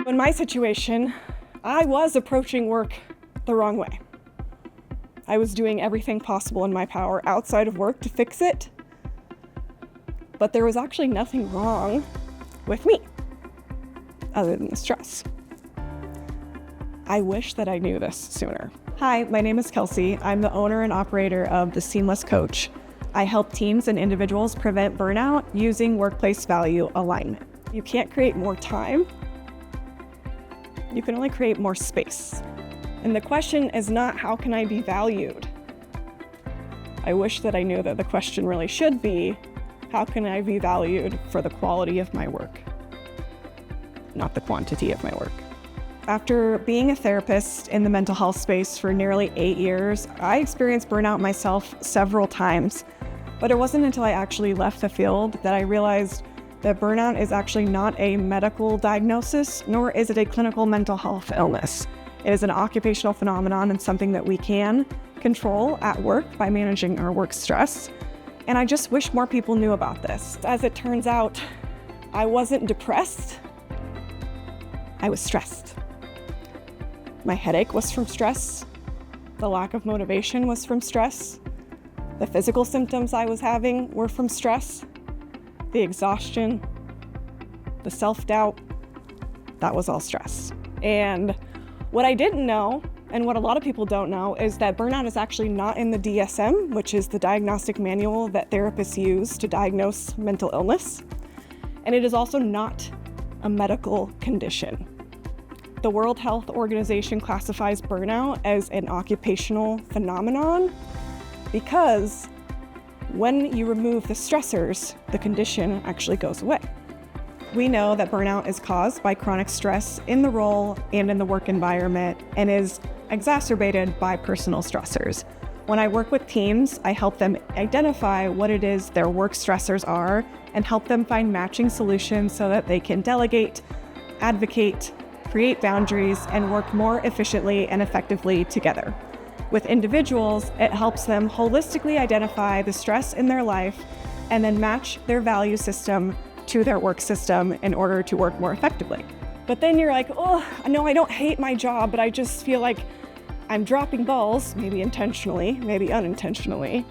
In my situation, I was approaching work the wrong way. I was doing everything possible in my power outside of work to fix it, but there was actually nothing wrong with me other than the stress. I wish that I knew this sooner. Hi, my name is Kelsey. I'm the owner and operator of The Seamless Coach. I help teams and individuals prevent burnout using workplace value alignment. You can't create more time. You can only create more space. And the question is not, how can I be valued? I wish that I knew that the question really should be, how can I be valued for the quality of my work, not the quantity of my work? After being a therapist in the mental health space for nearly 8 years, I experienced burnout myself several times. But it wasn't until I actually left the field that I realized that burnout is actually not a medical diagnosis, nor is it a clinical mental health illness. It is an occupational phenomenon and something that we can control at work by managing our work stress. And I just wish more people knew about this. As it turns out, I wasn't depressed, I was stressed. My headache was from stress. The lack of motivation was from stress. The physical symptoms I was having were from stress. The exhaustion, the self-doubt, that was all stress. And what I didn't know, and what a lot of people don't know, is that burnout is actually not in the DSM, which is the diagnostic manual that therapists use to diagnose mental illness. And it is also not a medical condition. The World Health Organization classifies burnout as an occupational phenomenon because when you remove the stressors, the condition actually goes away. We know that burnout is caused by chronic stress in the role and in the work environment and is exacerbated by personal stressors. When I work with teams, I help them identify what it is their work stressors are and help them find matching solutions so that they can delegate, advocate, create boundaries, and work more efficiently and effectively together. With individuals, it helps them holistically identify the stress in their life and then match their value system to their work system in order to work more effectively. But then you're like, oh, no, I don't hate my job, but I just feel like I'm dropping balls, maybe intentionally, maybe unintentionally.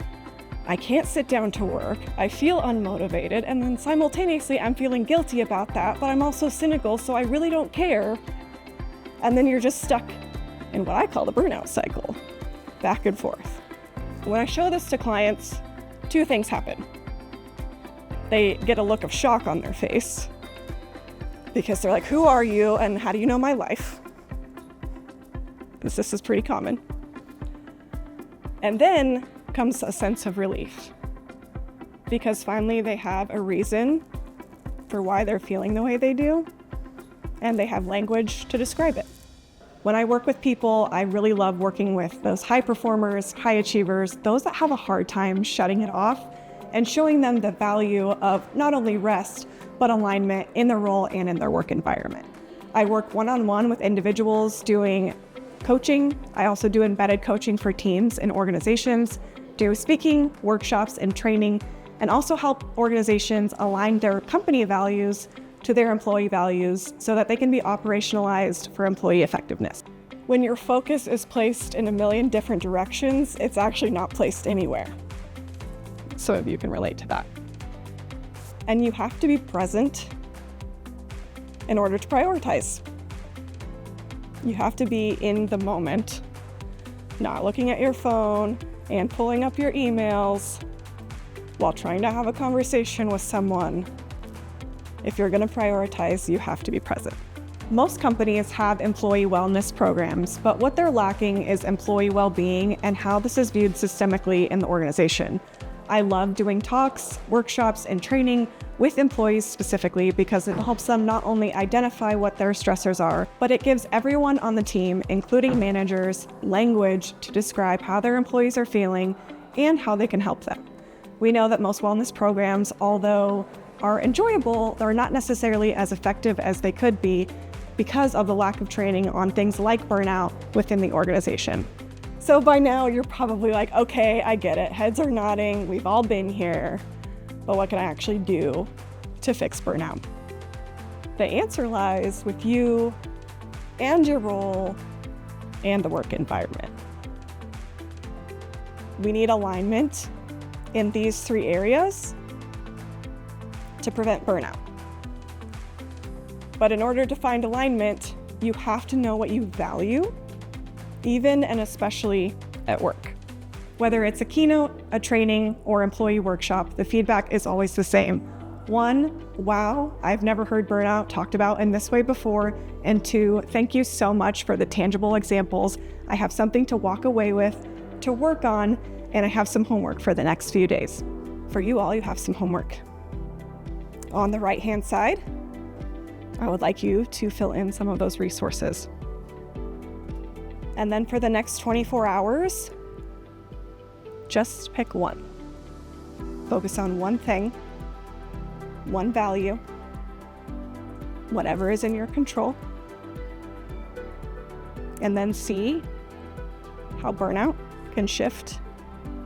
I can't sit down to work. I feel unmotivated, and then simultaneously I'm feeling guilty about that, but I'm also cynical, so I really don't care. And then you're just stuck in what I call the burnout cycle, back and forth. When I show this to clients, two things happen. They get a look of shock on their face because they're like, who are you and how do you know my life? Because this is pretty common. And then comes a sense of relief because finally they have a reason for why they're feeling the way they do, and they have language to describe it. When I work with people, I really love working with those high performers, high achievers, those that have a hard time shutting it off and showing them the value of not only rest, but alignment in their role and in their work environment. I work one-on-one with individuals doing coaching. I also do embedded coaching for teams and organizations, do speaking, workshops, and training, and also help organizations align their company values to their employee values so that they can be operationalized for employee effectiveness. When your focus is placed in a million different directions, it's actually not placed anywhere. Some of you can relate to that. And you have to be present in order to prioritize. You have to be in the moment, not looking at your phone and pulling up your emails while trying to have a conversation with someone. If you're going to prioritize, you have to be present. Most companies have employee wellness programs, but what they're lacking is employee well-being and how this is viewed systemically in the organization. I love doing talks, workshops, and training with employees specifically because it helps them not only identify what their stressors are, but it gives everyone on the team, including managers, language to describe how their employees are feeling and how they can help them. We know that most wellness programs, although are enjoyable, they're not necessarily as effective as they could be because of the lack of training on things like burnout within the organization. So by now you're probably like, okay, I get it. Heads are nodding. We've all been here. But what can I actually do to fix burnout? The answer lies with you and your role and the work environment. We need alignment in these 3 areas to prevent burnout. But in order to find alignment, you have to know what you value, even and especially at work. Whether it's a keynote, a training, or employee workshop, the feedback is always the same. 1, wow, I've never heard burnout talked about in this way before. And 2, thank you so much for the tangible examples. I have something to walk away with, to work on, and I have some homework for the next few days. For you all, you have some homework. On the right-hand side, I would like you to fill in some of those resources. And then for the next 24 hours, just pick one. Focus on one thing, one value, whatever is in your control, and then see how burnout can shift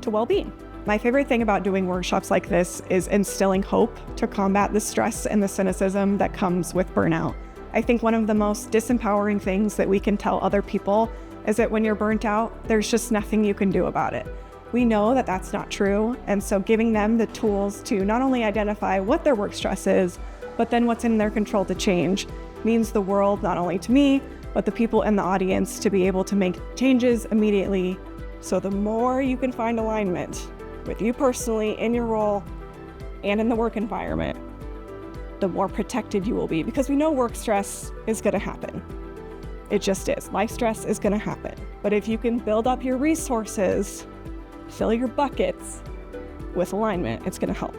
to well-being. My favorite thing about doing workshops like this is instilling hope to combat the stress and the cynicism that comes with burnout. I think one of the most disempowering things that we can tell other people is that when you're burnt out, there's just nothing you can do about it. We know that that's not true, and so giving them the tools to not only identify what their work stress is, but then what's in their control to change means the world, not only to me, but the people in the audience, to be able to make changes immediately. So the more you can find alignment with you personally in your role and in the work environment, the more protected you will be, because we know work stress is going to happen. It just is. Life stress is going to happen. But if you can build up your resources, fill your buckets with alignment, it's going to help.